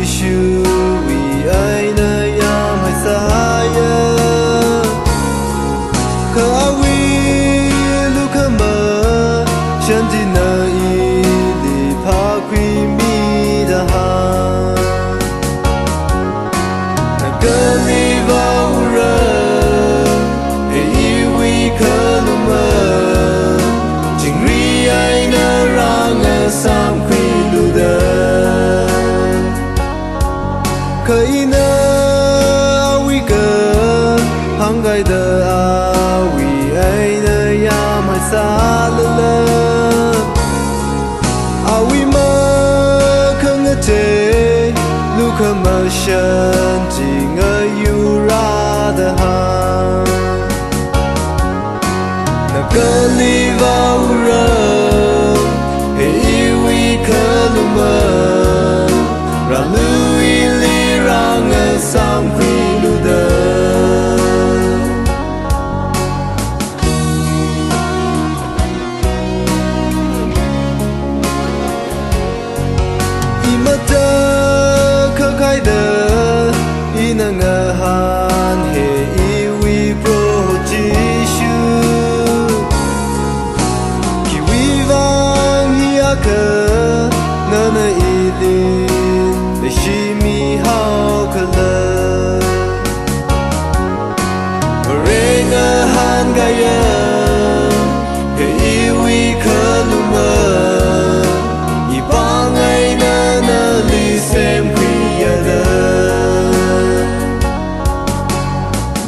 Giêsu vì ai nơi am hay saya kawi lukama shanti na ili pakwi mi daha nakali vaura e iwi kaluma jingri ai na ranga sam kwi luda kaina awi ka hangai da awi ai na ya mai salala awi ma khang te lukha ma shan ji nga yu ra da ha na kali va ura e iwi kaluma ra lui li ranga sam kwi luda imata kakaida inanga han he iwi pro Giêsu kiwi vang hiaka nana ilin de shimi hao kala renga han gaya he iwi kaluma ibangai nana li sem kwiyada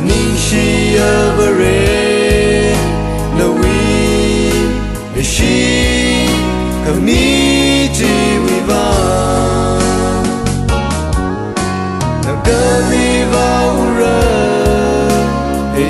nishi avare nawi shi kami ji wiva nakali vaura e